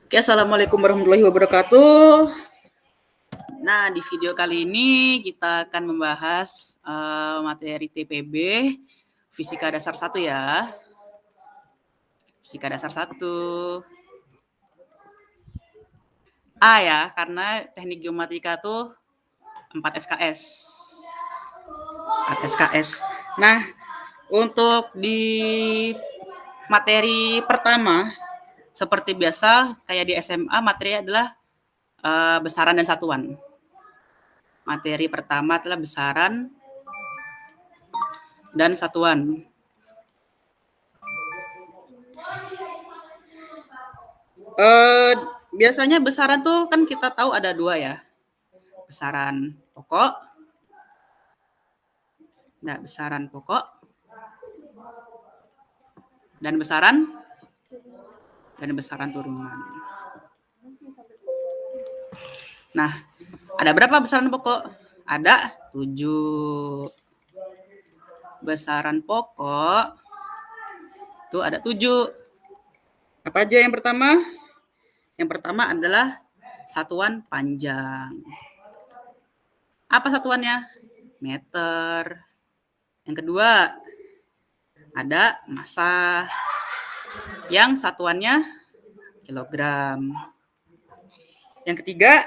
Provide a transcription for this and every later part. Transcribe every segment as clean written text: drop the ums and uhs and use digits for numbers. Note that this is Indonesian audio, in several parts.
Oke, assalamualaikum warahmatullahi wabarakatuh. Nah, di video kali ini kita akan membahas materi TPB Fisika Dasar 1 ya. Fisika Dasar 1. A ya, karena teknik geomatika tuh 4 SKS. 4 SKS. Nah, untuk di materi pertama, seperti biasa kayak di SMA, materi adalah besaran dan satuan. Materi pertama adalah besaran dan satuan. Biasanya besaran tuh kan kita tahu ada dua ya. Besaran pokok. Nah, besaran pokok. Dan besaran turunan. Nah, ada berapa besaran pokok? Ada 7. Besaran pokok itu ada 7. Apa aja yang pertama? Yang pertama adalah satuan panjang. Apa satuannya? Meter. Yang kedua, ada massa. Yang satuannya kilogram. Yang ketiga,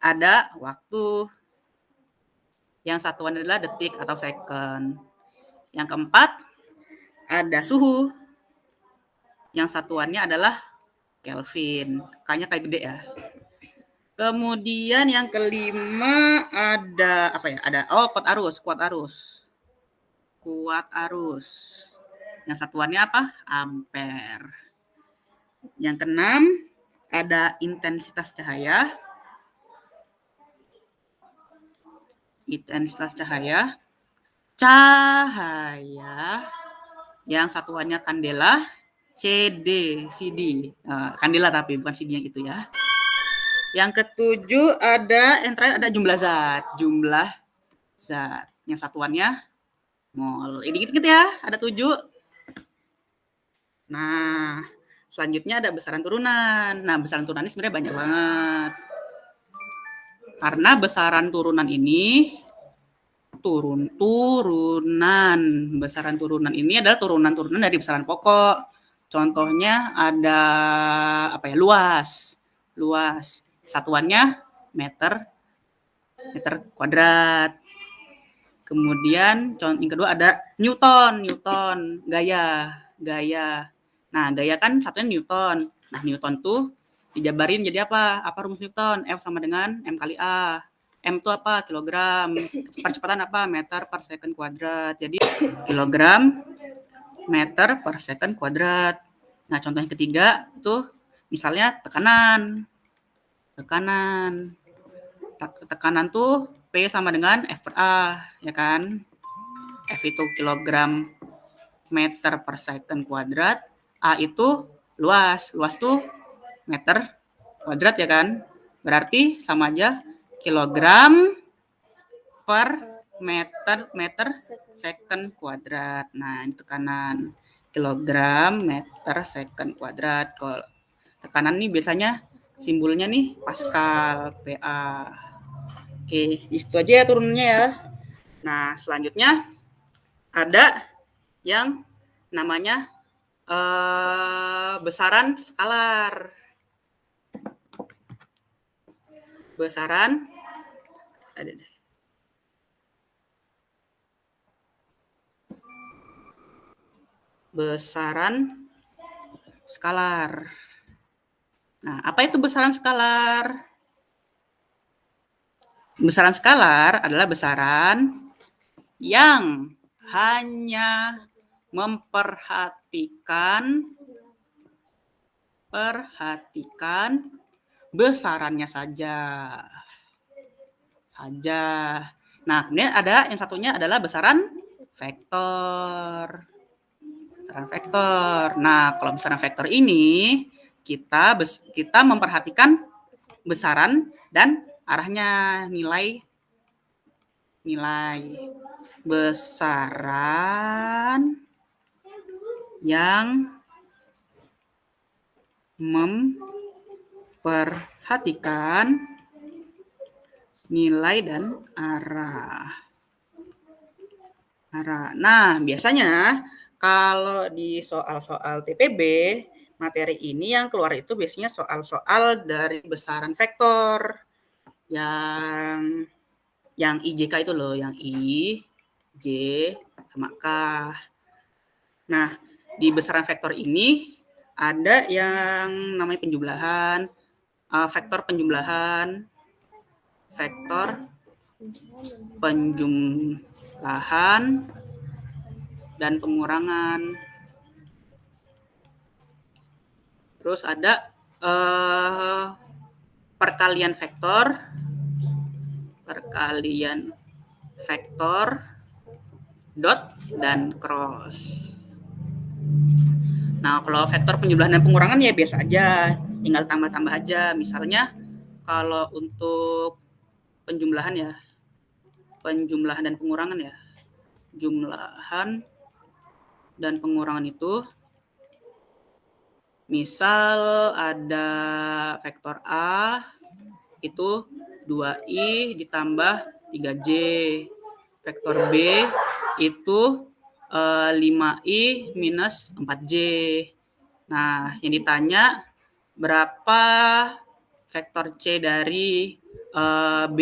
ada waktu. Yang satuan adalah detik atau second. Yang keempat, ada suhu. Yang satuannya adalah Kelvin. Kayaknya kayak gede ya. Kemudian yang kelima ada apa ya? Ada kuat arus. Yang satuannya apa? Ampere. Yang keenam ada intensitas cahaya. Cahaya yang satuannya kandela, CD. Kandela tapi bukan CD yang itu ya. Yang ketujuh yang terakhir ada jumlah zat. Yang satuannya mol. Ini dikit-dikit ya, ada 7. Nah, selanjutnya ada besaran turunan. Nah, besaran turunan ini sebenarnya banyak banget. Karena besaran turunan ini besaran turunan ini adalah turunan dari besaran pokok. Contohnya ada luas. Satuannya meter kuadrat. Kemudian yang kedua ada Newton, gaya. Nah, gaya kan satunya Newton. Nah, Newton tuh dijabarin jadi apa? Apa rumus Newton? F sama dengan M kali A. M itu apa? Kilogram. Percepatan apa? Meter per second kuadrat. Jadi kilogram meter per second kuadrat. Nah, contoh yang ketiga itu misalnya tekanan. Tekanan tuh P sama dengan F per A, ya kan? F itu kilogram meter per second kuadrat. A itu luas tuh meter kuadrat, ya kan? Berarti sama aja kilogram per meter second kuadrat. Nah, ini tekanan. Kilogram meter second kuadrat. Kalau tekanan nih biasanya simbolnya nih Pascal, PA. Oke, itu aja ya turunannya ya. Nah, selanjutnya ada yang namanya besaran skalar. Besaran skalar. Nah, apa itu besaran skalar? Besaran skalar adalah besaran yang hanya memperhatikan besarannya saja. Nah, kemudian ada yang satunya adalah besaran vektor. Nah, kalau besaran vektor ini kita memperhatikan besaran dan arahnya, nilai besaran yang Perhatikan nilai dan arah. Nah, biasanya kalau di soal-soal TPB, materi ini yang keluar itu biasanya soal-soal dari besaran vektor. Yang IJK itu loh, yang I, J, sama K. Nah, di besaran vektor ini ada yang namanya penjumlahan, vektor penjumlahan, dan pengurangan. Terus ada perkalian vektor, dot, dan cross. Nah, kalau vektor penjumlahan dan pengurangan ya biasa aja, tinggal tambah-tambah aja. Misalnya kalau untuk penjumlahan dan pengurangan ya. Jumlahan dan pengurangan itu misal ada vektor A itu 2i ditambah 3j. Vektor B itu 5i minus 4j. Nah, yang ditanya berapa vektor C dari B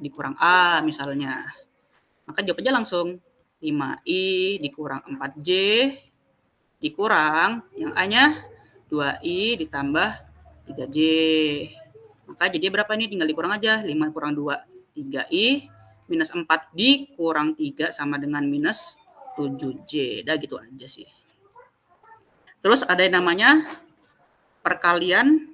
dikurang A misalnya. Maka jawab aja langsung 5i dikurang 4j dikurang yang A-nya 2i ditambah 3j. Maka jadi berapa nih? Tinggal dikurang aja. 5 kurang 2, 3i. Minus 4 dikurang 3 sama dengan minus 7j. Udah gitu aja sih. Terus ada yang namanya perkalian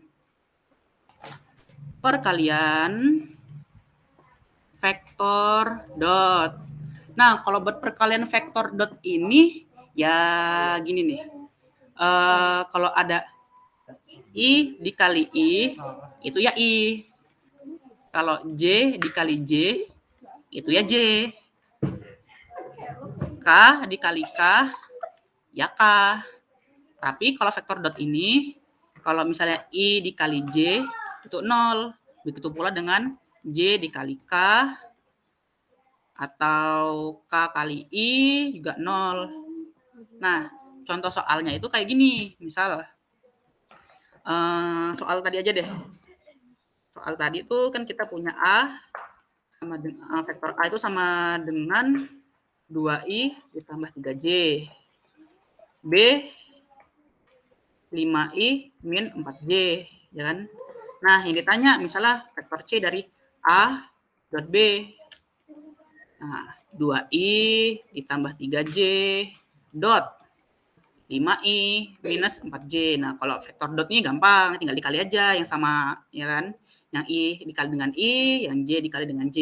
vektor dot. Nah, kalau buat perkalian vektor dot ini, ya gini nih. Kalau ada I dikali I, itu ya I. Kalau J dikali J, itu ya J. K dikali K, ya K. Tapi kalau vektor dot ini, kalau misalnya I dikali J, itu 0. Begitu pula dengan J dikali K, atau K kali I juga 0. Nah, contoh soalnya itu kayak gini. Misal, soal tadi aja deh. Soal tadi itu kan kita punya A, sama dengan vektor A itu sama dengan 2i ditambah 3j. B 5i min 4j, ya kan? Nah, yang ditanya misalnya vektor C dari A dot B. Nah, 2i ditambah 3j dot 5i minus 4j. Nah, kalau vektor dot ini gampang, tinggal dikali aja yang sama, ya kan? Yang i dikali dengan i, yang j dikali dengan j.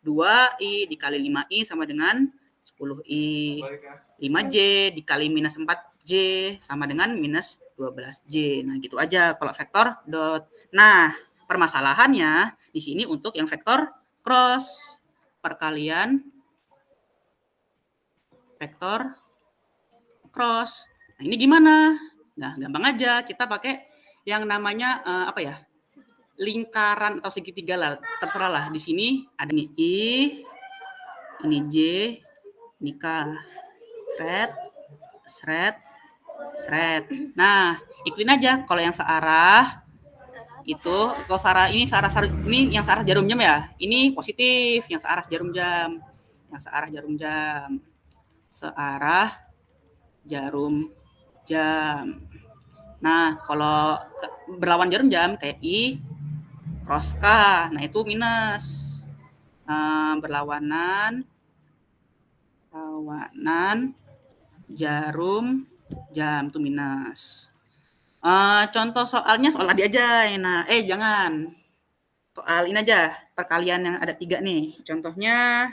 2i dikali 5i sama dengan 10i. 5j dikali minus 4j sama dengan minus 12j. Nah, gitu aja kalau vektor dot. Nah, permasalahannya di sini untuk yang vektor cross. Perkalian vektor cross. Nah, ini gimana? Nah, gampang aja. Kita pakai yang namanya lingkaran atau segitiga lah. Terserah lah. Di sini ada nih I, ini J, ini K. Sret. Nah, ikutin aja. Kalau yang searah itu, kalau searah ini yang searah jarum jam ya. Ini positif, yang searah jarum jam. Searah jarum jam. Nah, kalau berlawan jarum jam kayak I cross K, nah itu minus. Berlawanan jarum jam itu minus. Contoh soalnya soal tadi aja. Nah, jangan. Soal ini aja, perkalian yang ada 3 nih. Contohnya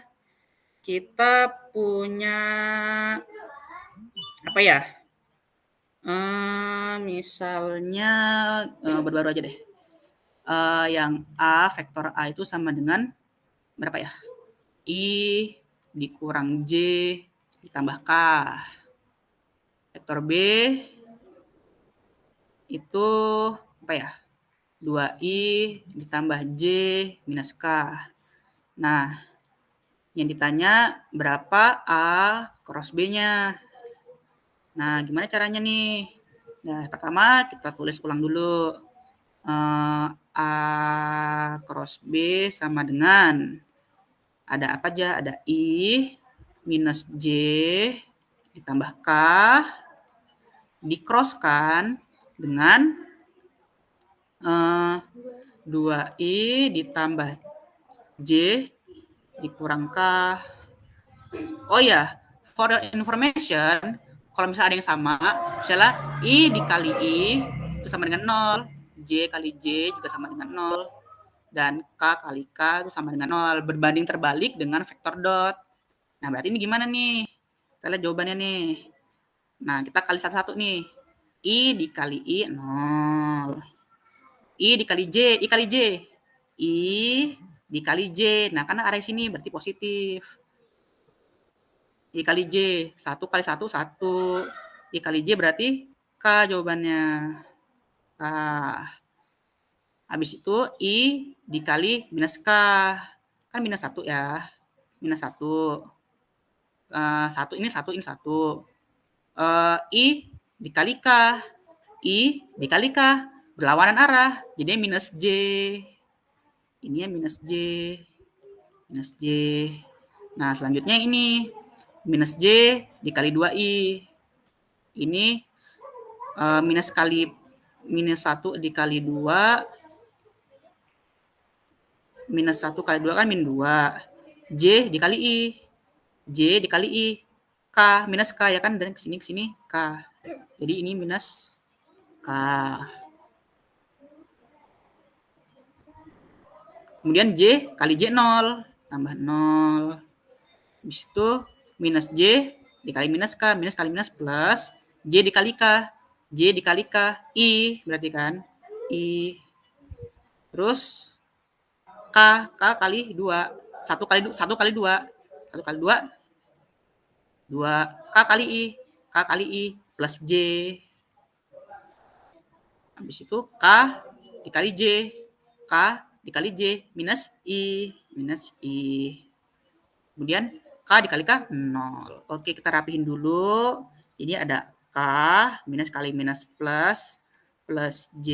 kita punya apa ya? Misalnya baru-baru aja deh. Yang A, vektor A itu sama dengan berapa ya? I dikurang J ditambah K. Vektor B itu apa ya? 2i ditambah j minus k. Nah, yang ditanya berapa A cross B-nya. Nah, gimana caranya nih? Nah, pertama kita tulis ulang dulu. A cross B sama dengan, ada apa aja? Ada I minus J ditambah K, di-cross-kan dengan 2I ditambah J dikurang K. Oh ya, for your information, kalau misalnya ada yang sama, misalnya I dikali I itu sama dengan 0, J kali J juga sama dengan 0, dan K kali K itu sama dengan 0, berbanding terbalik dengan vektor dot. Nah, berarti ini gimana nih? Kita lihat jawabannya nih. Nah, kita kali satu-satu nih. I dikali I 0. I dikali J, I kali J. I dikali J. Nah, karena area sini berarti positif. I kali J, 1 kali 1, 1. I kali J berarti K jawabannya. Habis itu I dikali minus K. Kan minus 1 ya. Minus 1. 1 ini 1, ini 1. I dikali K. I dikali K. Berlawanan arah. Jadi minus J. Ini ya minus J. Minus J. Nah, selanjutnya ini. Minus J dikali 2I. Ini minus 1 dikali 2. Minus 1 kali 2 kan min 2. J dikali I. J dikali I. K minus K ya kan, dan ke sini K. Jadi ini minus K. Kemudian J kali J 0. Tambah 0. Habis itu minus J dikali minus K. Minus kali minus plus. J dikali K. J dikali K. I berarti kan. I. Terus K kali 2. 1 kali 2. 1 kali 2. 1 kali 2. 2. K kali I. K kali I plus J. Habis itu K dikali J. K dikali J minus I. Minus I. Kemudian K dikali K 0. Oke, kita rapihin dulu. Jadi ada K minus kali minus plus J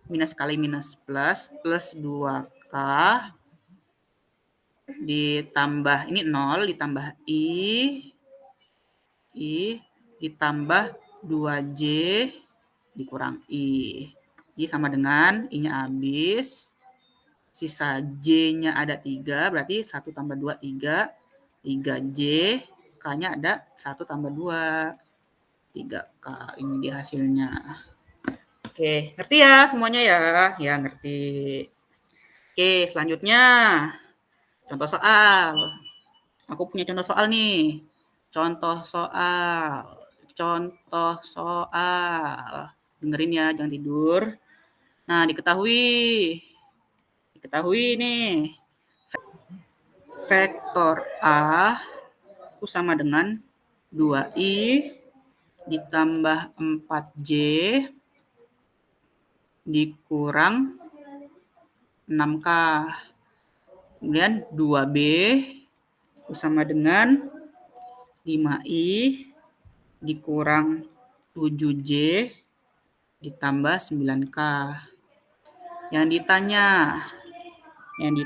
minus kali minus plus 2K ditambah ini 0 ditambah I ditambah 2J dikurang I. Jadi sama dengan I-nya habis. Sisa J-nya ada 3, berarti 1 tambah 2, 3. 3J, K-nya ada 1 tambah 2. 3K, ini dia hasilnya. Oke, ngerti ya semuanya ya? Ya, ngerti. Oke, selanjutnya. Contoh soal. Aku punya contoh soal nih. Contoh soal. Dengerin ya, jangan tidur. Nah, diketahui nih. Vektor A itu sama dengan 2I ditambah 4J dikurang 6K. Kemudian 2B itu sama dengan 5I dikurang 7J ditambah 9K. Yang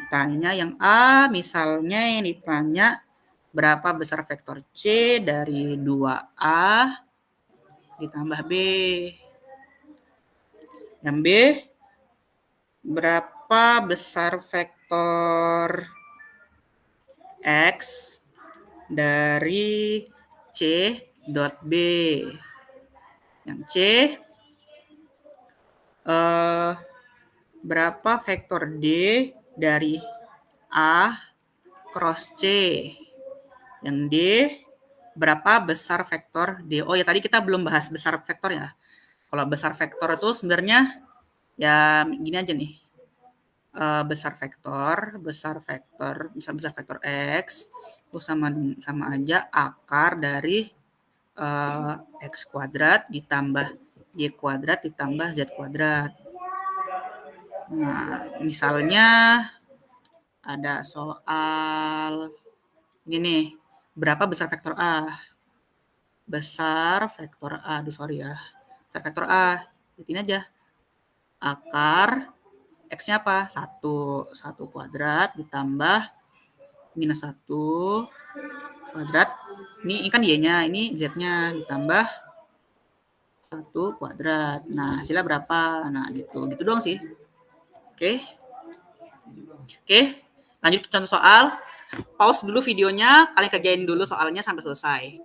ditanya yang A, misalnya yang ditanya berapa besar vektor C dari 2A ditambah B. Yang B, berapa besar vektor X dari C dot B. Yang C, berapa vektor D dari A cross C. Yang D, berapa besar vektor D. Oh ya, tadi kita belum bahas besar vektor ya. Kalau besar vektor itu sebenarnya ya gini aja nih. Besar vektor X itu sama aja akar dari X kuadrat ditambah Y kuadrat ditambah Z kuadrat. Nah, misalnya ada soal ini nih, berapa besar vektor A? Besar vektor A, sorry ya. Besar vektor A, lihatin aja. Akar X-nya apa? 1. 1 kuadrat ditambah minus 1 kuadrat. Ini kan Y-nya, ini Z-nya ditambah 1 kuadrat. Nah, hasilnya berapa? Nah, gitu. Gitu doang sih. Oke. Oke, lanjut ke contoh soal. Pause dulu videonya, kalian kerjain dulu soalnya sampai selesai.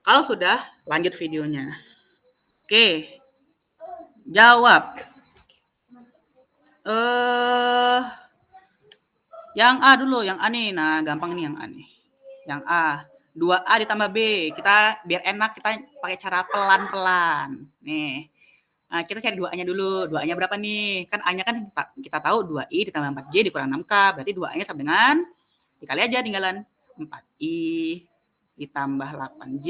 Kalau sudah, lanjut videonya. Oke, jawab. Yang A dulu, yang A nih. Nah, gampang nih yang A nih. Yang A. 2A ditambah B. Kita biar enak, kita pakai cara pelan-pelan. Nih. Nah, kita cari 2A-nya dulu. 2A-nya berapa nih? Kan A-nya kan kita tahu 2I ditambah 4J dikurang 6K. Berarti 2A-nya sama dengan, dikali aja tinggalan. 4I ditambah 8J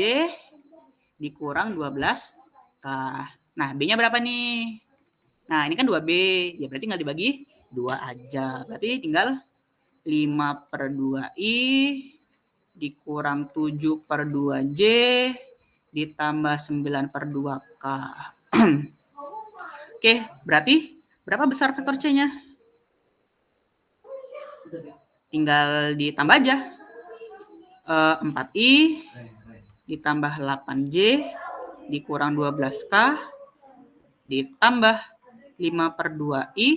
dikurang 12K. Nah, B-nya berapa nih? Nah, ini kan 2B. Ya berarti tinggal dibagi 2 aja. Berarti tinggal 5/2I dikurang 7/2J ditambah 9/2K. Oke, berarti berapa besar vektor C-nya? Tinggal ditambah aja. 4I ditambah 8J dikurang 12K ditambah 5/2I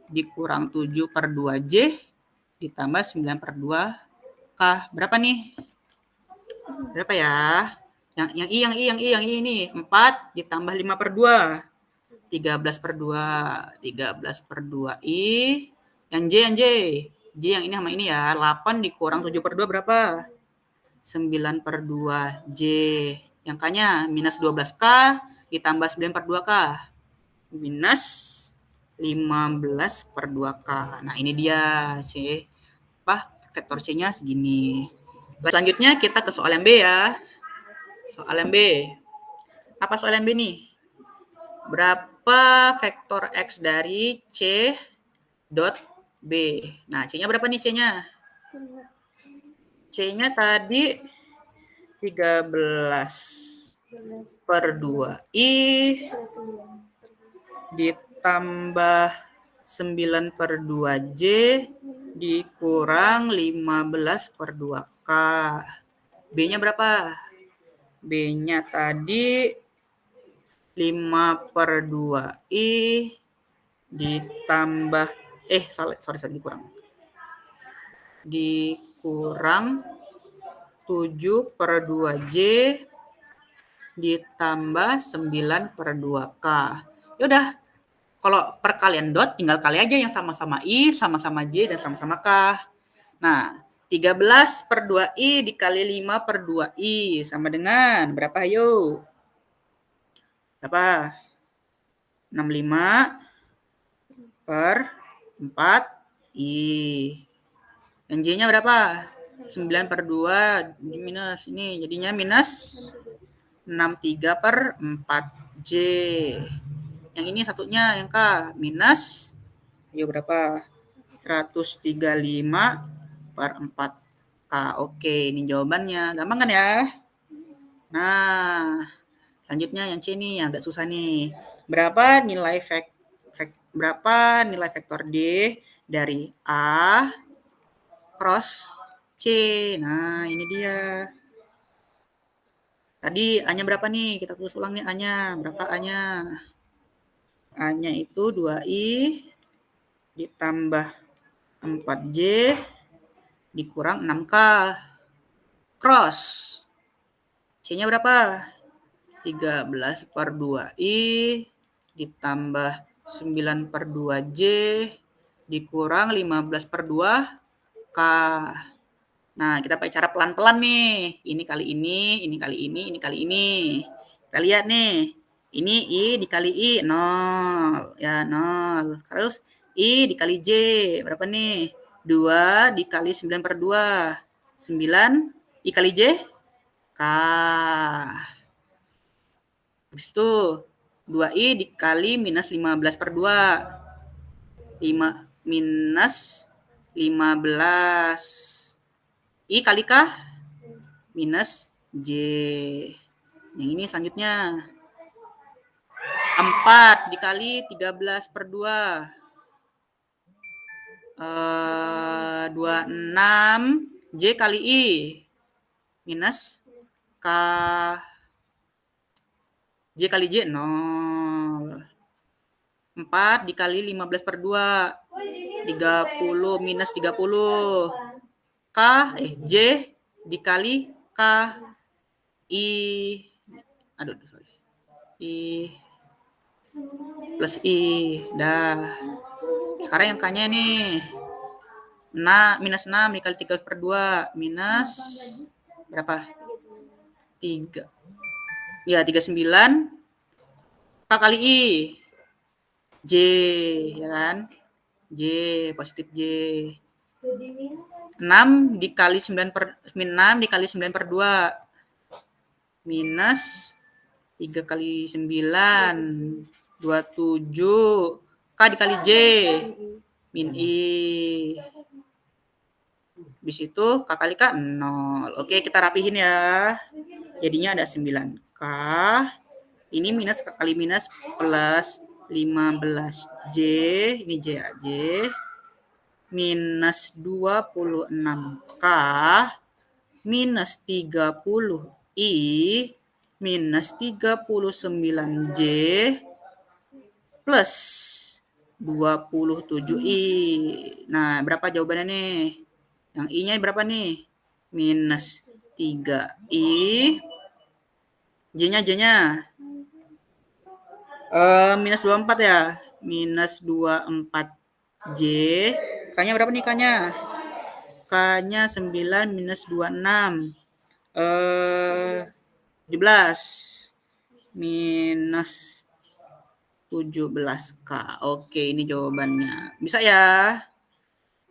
dikurang 7/2J ditambah 9/2K. Berapa nih? Berapa ya? Yang I ini 4 ditambah 5/2. 13/2. 13/2I. Yang J. J yang ini sama ini ya. 8 dikurang 7/2 berapa? 9/2J. Yang K-nya minus 12K ditambah 9/2K. Minus 15/2K. Nah, ini dia C. Vektor C-nya segini. Selanjutnya kita ke soal yang B ya. Soal yang B. Apa soal yang B nih? Berapa vektor X dari C dot B? Nah, C-nya berapa nih C-nya? C-nya tadi 13/2I ditambah 9/2J dikurang 15/2K. B-nya berapa? B-nya tadi 5/2I ditambah dikurang 7/2J ditambah 9/2K. Yaudah, kalau perkalian dot tinggal kali aja yang sama-sama I, sama-sama J, dan sama-sama K. Nah, 13/2I dikali 5/2I sama dengan berapa? Ayo. Berapa? 65/4I. Yang J-nya berapa? 9/2 minus ini. Jadinya minus 63/4J. Yang ini satunya yang K. Minus, ayo berapa? 135/4K. Oke, ini jawabannya. Gampang kan ya? Nah, selanjutnya yang C nih agak susah nih. Berapa nilai vektor D dari A cross C? Nah, ini dia. Tadi A-nya berapa nih? Kita tulis ulang nih A-nya. Berapa A-nya? A-nya itu 2I ditambah 4J dikurang 6K. Cross. C-nya berapa? 13/2I ditambah 9/2J dikurang 15/2K. Nah, kita pakai cara pelan-pelan nih. Ini kali ini, ini kali ini, ini kali ini. Kita lihat nih. Ini I dikali I, 0. Ya, 0. Terus I dikali J, berapa nih? 2 dikali 9/2. 9 I kali J, K. Habis itu 2I dikali minus 15/2. 5 minus 15. I kali K minus J. Yang ini selanjutnya. 4 dikali 13 per 2. 26 J kali I minus K. J kali J 0. 4 dikali 15 per 2. 30 minus 30. K, J dikali K. I, aduh, sorry. I plus I. Dah. Sekarang yang K-nya nih. Minus 6 dikali 3 per 2. Minus berapa? 3. Ya, 39. K kali I. J, ya kan? J, positif J. 6 dikali 9 per 6 dikali 9 per 2. Minus 3 kali 9. 27. K dikali J. Min I. Habis itu K kali K 0. Oke, kita rapihin ya. Jadinya ada 9K. Ini minus kali minus plus 15J. Ini J aja. Minus 26K. Minus 30I. Minus 39J. Plus 27I. Nah, berapa jawabannya nih? Yang I-nya berapa nih? Minus 3I. J-nya. Minus 24 ya. Minus 24J. K-nya berapa nih K-nya? K-nya 9 minus 26. 17. Minus 17K. Oke, ini jawabannya. Bisa ya?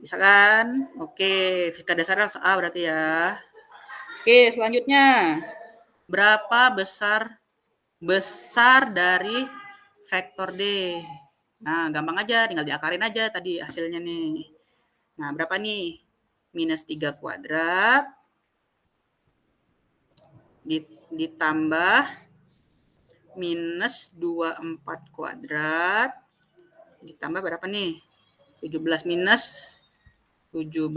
Bisa kan? Oke, fisika dasar A berarti ya. Oke, selanjutnya. Berapa besar dari vektor D? Nah, gampang aja, tinggal diakarin aja tadi hasilnya nih. Nah, berapa nih? Minus 3 kuadrat ditambah minus 24 kuadrat ditambah berapa nih? 17 minus 17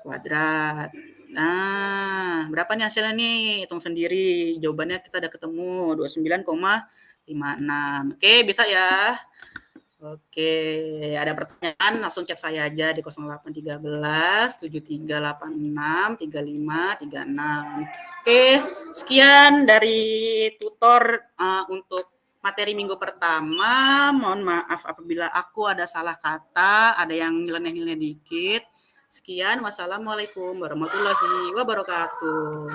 kuadrat. Nah, berapa nih hasilnya nih? Hitung sendiri. Jawabannya kita udah ketemu 29,56. Oke, bisa ya? Oke, ada pertanyaan langsung chat saya aja di 0813 7386 3536. Oke, sekian dari tutor untuk materi minggu pertama. Mohon maaf apabila aku ada salah kata, ada yang nyeleneh-nyeleneh dikit. Sekian, wassalamualaikum warahmatullahi wabarakatuh.